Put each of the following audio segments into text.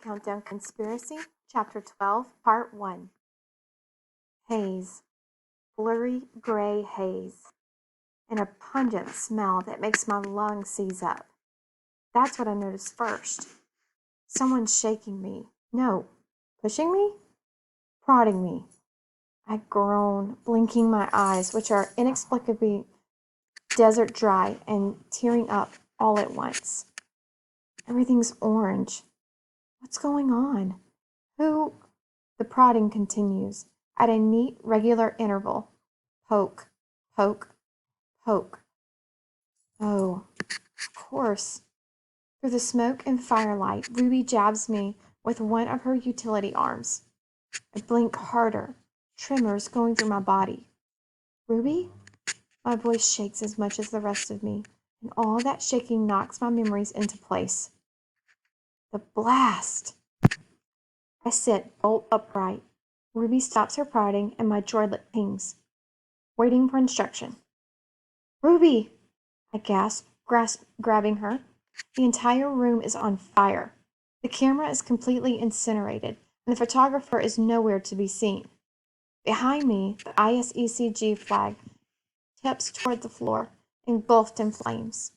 Countdown Conspiracy, Chapter 12, Part 1. Haze. Blurry gray haze. And a pungent smell that makes my lungs seize up. That's what I noticed first. Someone's shaking me. No, pushing me? Prodding me. I groan, blinking my eyes, which are inexplicably desert dry and tearing up all at once. Everything's orange. What's going on? Who? The prodding continues at a neat, regular interval. Poke, poke, poke. Oh, of course. Through the smoke and firelight, Ruby jabs me with one of her utility arms. I blink harder, tremors going through my body. Ruby? My voice shakes as much as the rest of me, and all that shaking knocks my memories into place. The blast! I sit bolt upright. Ruby stops her prodding, and my droidlet pings, waiting for instruction. Ruby! I gasp, grabbing her. The entire room is on fire. The camera is completely incinerated, and the photographer is nowhere to be seen. Behind me, the ISECG flag tips toward the floor, engulfed in flames.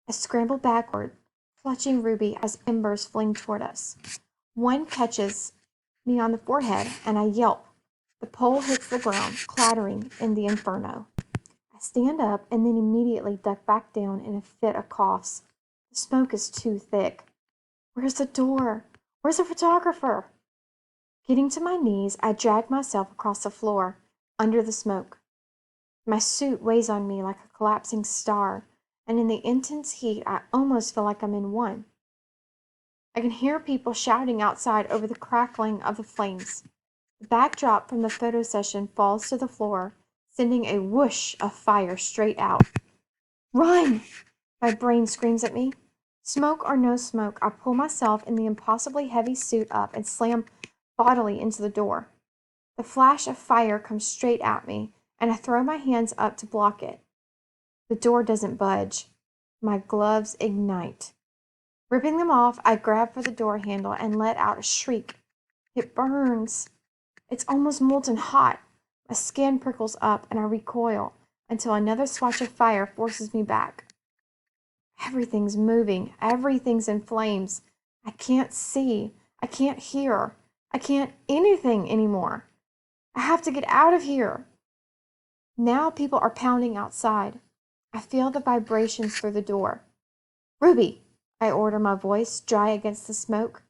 I scramble backward, clutching Ruby as embers fling toward us. One catches me on the forehead, and I yelp. The pole hits the ground, clattering in the inferno. I stand up and then immediately duck back down in a fit of coughs. The smoke is too thick. Where's the door? Where's the photographer? Getting to my knees, I drag myself across the floor, under the smoke. My suit weighs on me like a collapsing star, and in the intense heat, I almost feel like I'm in one. I can hear people shouting outside over the crackling of the flames. The backdrop from the photo session falls to the floor, sending a whoosh of fire straight out. Run! My brain screams at me. Smoke or no smoke, I pull myself in the impossibly heavy suit up and slam bodily into the door. The flash of fire comes straight at me, and I throw my hands up to block it. The door doesn't budge. My gloves ignite. Ripping them off, I grab for the door handle and let out a shriek. It burns. It's almost molten hot. My skin prickles up and I recoil until another swatch of fire forces me back. Everything's moving. Everything's in flames. I can't see. I can't hear. I can't anything anymore. I have to get out of here. Now people are pounding outside. I feel the vibrations through the door. Ruby, I order, my voice dry against the smoke.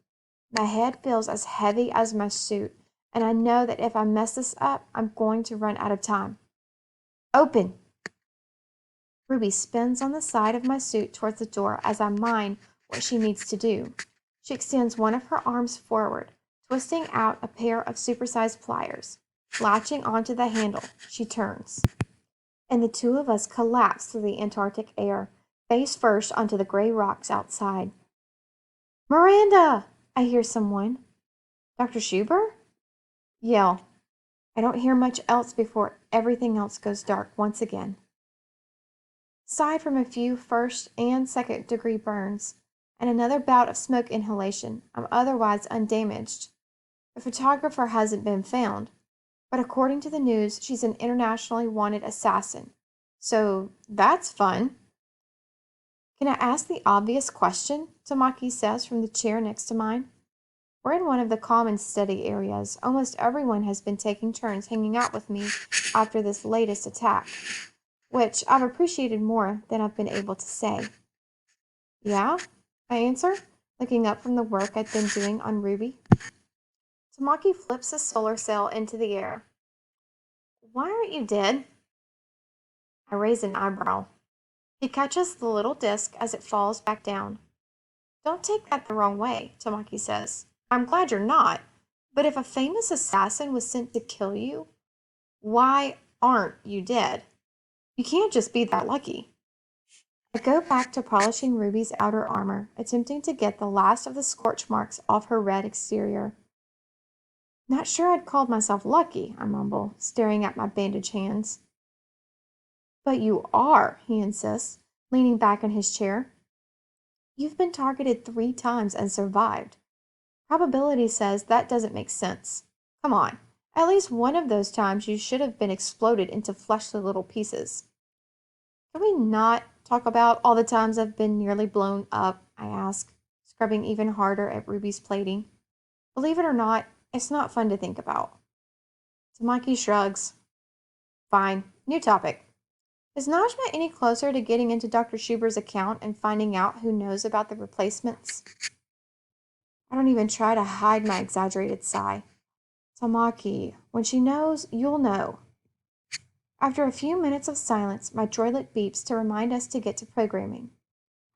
My head feels as heavy as my suit, and I know that if I mess this up, I'm going to run out of time. Open! Ruby spins on the side of my suit towards the door as I mine what she needs to do. She extends one of her arms forward, twisting out a pair of supersized pliers. Latching onto the handle, she turns. And the two of us collapse through the Antarctic air, face first onto the gray rocks outside. Miranda! I hear someone. Dr. Schuber? Yell. I don't hear much else before everything else goes dark once again. Aside from a few first and second degree burns and another bout of smoke inhalation, I'm otherwise undamaged. The photographer hasn't been found, but according to the news, she's an internationally wanted assassin. So that's fun. Can I ask the obvious question? Tamaki says from the chair next to mine. We're in one of the common study areas. Almost everyone has been taking turns hanging out with me after this latest attack, which I've appreciated more than I've been able to say. Yeah? I answer, looking up from the work I've been doing on Ruby. Tamaki flips a solar cell into the air. Why aren't you dead? I raise an eyebrow. He catches the little disc as it falls back down. Don't take that the wrong way, Tamaki says. I'm glad you're not, but if a famous assassin was sent to kill you, why aren't you dead? You can't just be that lucky. I go back to polishing Ruby's outer armor, attempting to get the last of the scorch marks off her red exterior. Not sure I'd called myself lucky, I mumble, staring at my bandaged hands. But you are, he insists, leaning back in his chair. You've been targeted 3 times and survived. Probability says that doesn't make sense. Come on. At least one of those times you should have been exploded into fleshly little pieces. Can we not talk about all the times I've been nearly blown up? I ask, scrubbing even harder at Ruby's plating. Believe it or not, it's not fun to think about. Tamaki shrugs. Fine. New topic. Is Najma any closer to getting into Dr. Schuber's account and finding out who knows about the replacements? I don't even try to hide my exaggerated sigh. Tamaki, when she knows, you'll know. After a few minutes of silence, my droidlet beeps to remind us to get to programming.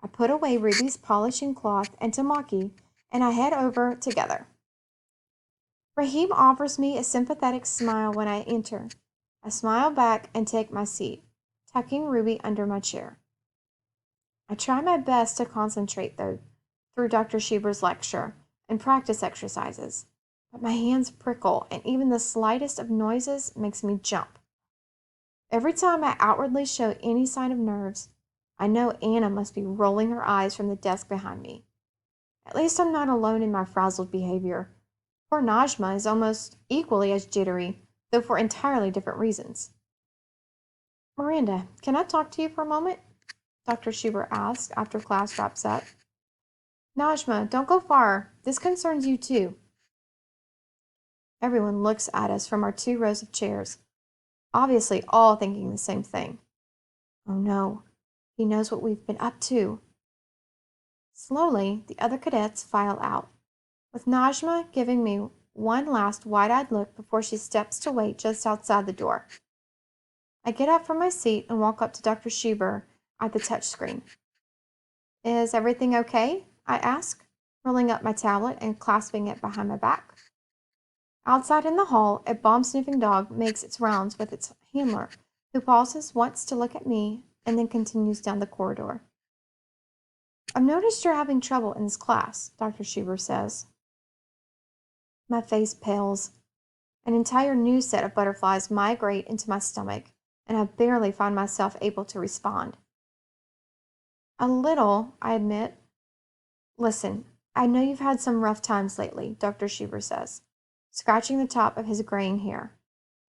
I put away Ruby's polishing cloth and Tamaki, and I head over together. Raheem offers me a sympathetic smile when I enter. I smile back and take my seat, tucking Ruby under my chair. I try my best to concentrate, though, through Dr. Schuber's lecture and practice exercises, but my hands prickle, and even the slightest of noises makes me jump. Every time I outwardly show any sign of nerves, I know Anna must be rolling her eyes from the desk behind me. At least I'm not alone in my frazzled behavior. Poor Najma is almost equally as jittery, though for entirely different reasons. Miranda, can I talk to you for a moment? Dr. Schuber asks after class wraps up. Najma, don't go far. This concerns you too. Everyone looks at us from our 2 rows of chairs, obviously all thinking the same thing. Oh no, he knows what we've been up to. Slowly, the other cadets file out, with Najma giving me one last wide-eyed look before she steps to wait just outside the door. I get up from my seat and walk up to Dr. Schuber at the touchscreen. Is everything okay? I ask, rolling up my tablet and clasping it behind my back. Outside in the hall, a bomb-sniffing dog makes its rounds with its handler, who pauses once to look at me and then continues down the corridor. I've noticed you're having trouble in this class, Dr. Schuber says. My face pales. An entire new set of butterflies migrate into my stomach, and I barely find myself able to respond. A little, I admit. Listen, I know you've had some rough times lately, Dr. Schuber says, scratching the top of his graying hair.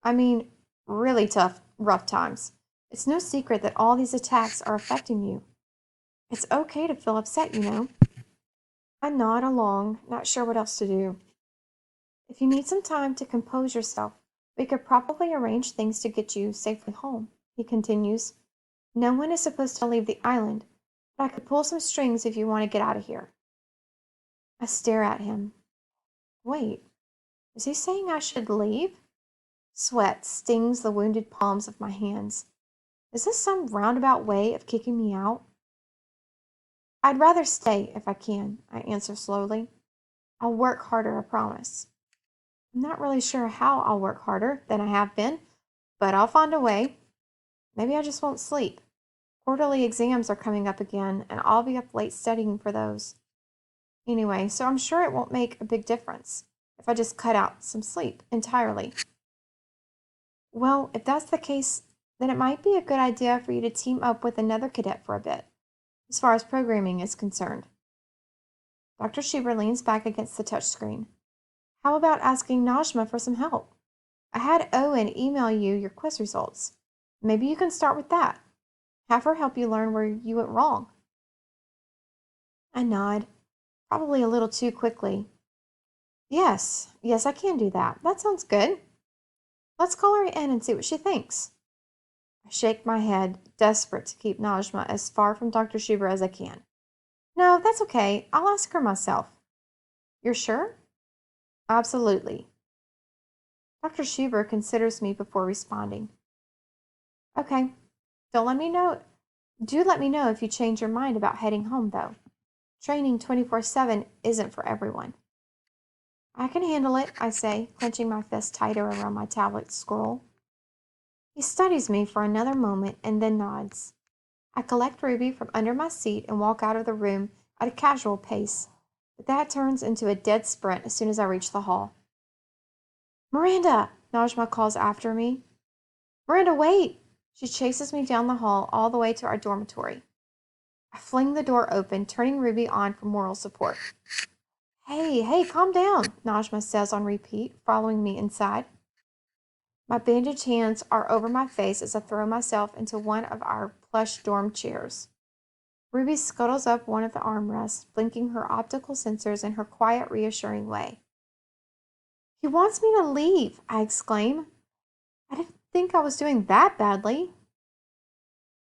I mean, really tough, rough times. It's no secret that all these attacks are affecting you. It's okay to feel upset, you know. I nod along, not sure what else to do. If you need some time to compose yourself, we could probably arrange things to get you safely home, he continues. No one is supposed to leave the island, but I could pull some strings if you want to get out of here. I stare at him. Wait, is he saying I should leave? Sweat stings the wounded palms of my hands. Is this some roundabout way of kicking me out? I'd rather stay if I can, I answer slowly. I'll work harder, I promise. I'm not really sure how I'll work harder than I have been, but I'll find a way. Maybe I just won't sleep. Quarterly exams are coming up again, and I'll be up late studying for those. Anyway, so I'm sure it won't make a big difference if I just cut out some sleep entirely. Well, if that's the case, then it might be a good idea for you to team up with another cadet for a bit, as far as programming is concerned. Dr. Schuber leans back against the touchscreen. How about asking Najma for some help? I had Owen email you your quiz results. Maybe you can start with that. Have her help you learn where you went wrong. I nod, probably a little too quickly. Yes, I can do that. That sounds good. Let's call her in and see what she thinks. I shake my head, desperate to keep Najma as far from Dr. Schuber as I can. No, that's okay. I'll ask her myself. You're sure? Absolutely. Dr. Schuber considers me before responding. Okay. Do let me know if you change your mind about heading home, though. Training 24/7 isn't for everyone. I can handle it, I say, clenching my fist tighter around my tablet scroll. He studies me for another moment and then nods. I collect Ruby from under my seat and walk out of the room at a casual pace, but that turns into a dead sprint as soon as I reach the hall. Miranda! Najma calls after me. Miranda, wait! She chases me down the hall all the way to our dormitory. I fling the door open, turning Ruby on for moral support. Hey, calm down, Najma says on repeat, following me inside. My bandaged hands are over my face as I throw myself into one of our plush dorm chairs. Ruby scuttles up one of the armrests, blinking her optical sensors in her quiet, reassuring way. He wants me to leave, I exclaim. I didn't think I was doing that badly.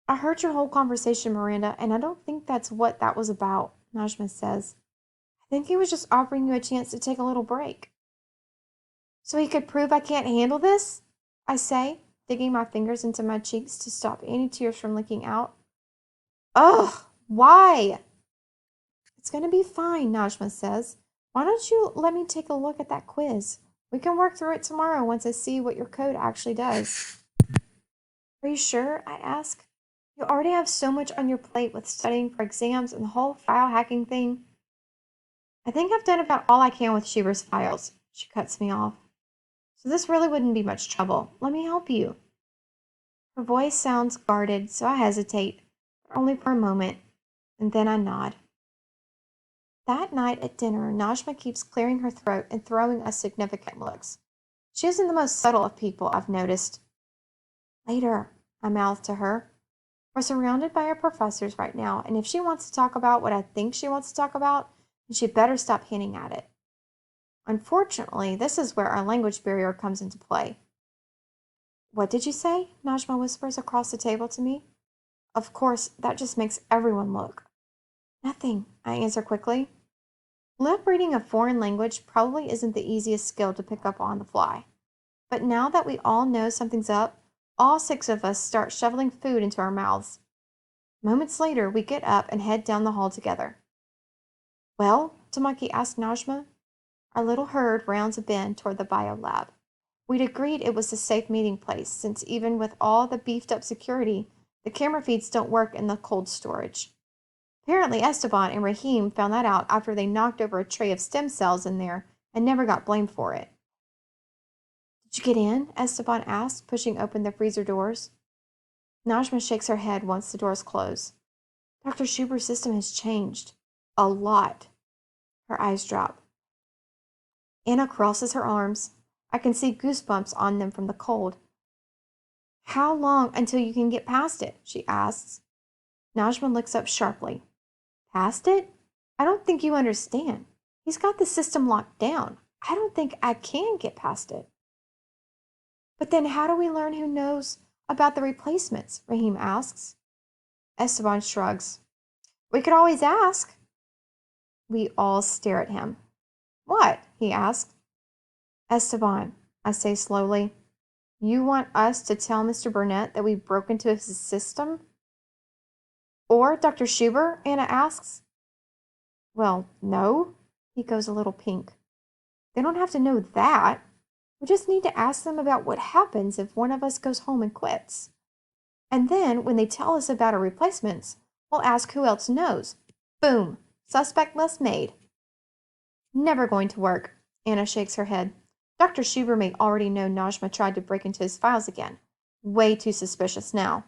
I heard your whole conversation, Miranda, and I don't think that's what that was about, Najma says. I think he was just offering you a chance to take a little break. So he could prove I can't handle this? I say, digging my fingers into my cheeks to stop any tears from leaking out. Ugh, why? It's going to be fine, Najma says. Why don't you let me take a look at that quiz? We can work through it tomorrow once I see what your code actually does. Are you sure? I ask. You already have so much on your plate with studying for exams and the whole file hacking thing. I think I've done about all I can with Shearer's files. She cuts me off. So this really wouldn't be much trouble. Let me help you. Her voice sounds guarded, so I hesitate, but only for a moment, and then I nod. That night at dinner, Najma keeps clearing her throat and throwing us significant looks. She isn't the most subtle of people, I've noticed. Later, I mouth to her. We're surrounded by our professors right now, and if she wants to talk about what I think she wants to talk about, then she better stop hinting at it. Unfortunately, this is where our language barrier comes into play. What did you say? Najma whispers across the table to me. Of course, that just makes everyone look. Nothing, I answer quickly. Lip reading a foreign language probably isn't the easiest skill to pick up on the fly. But now that we all know something's up, all 6 of us start shoveling food into our mouths. Moments later, we get up and head down the hall together. Well, Tamaki asked Najma. Our little herd rounds a bend toward the bio lab. We'd agreed it was a safe meeting place, since even with all the beefed up security, the camera feeds don't work in the cold storage. Apparently Esteban and Rahim found that out after they knocked over a tray of stem cells in there and never got blamed for it. Did you get in? Esteban asked, pushing open the freezer doors. Najma shakes her head once the doors close. Dr. Schuber's system has changed. A lot. Her eyes drop. Anna crosses her arms. I can see goosebumps on them from the cold. How long until you can get past it? She asks. Najma looks up sharply. Past it? I don't think you understand. He's got the system locked down. I don't think I can get past it. But then how do we learn who knows about the replacements? Rahim asks. Esteban shrugs. We could always ask. We all stare at him. What? He asks. Esteban, I say slowly, you want us to tell Mr. Burnett that we broke into his system? Or Dr. Schuber? Anna asks. Well, no. He goes a little pink. They don't have to know that. We just need to ask them about what happens if one of us goes home and quits. And then, when they tell us about our replacements, we'll ask who else knows. Boom. Suspect list made. Never going to work. Anna shakes her head. Dr. Schuber may already know Najma tried to break into his files again. Way too suspicious now.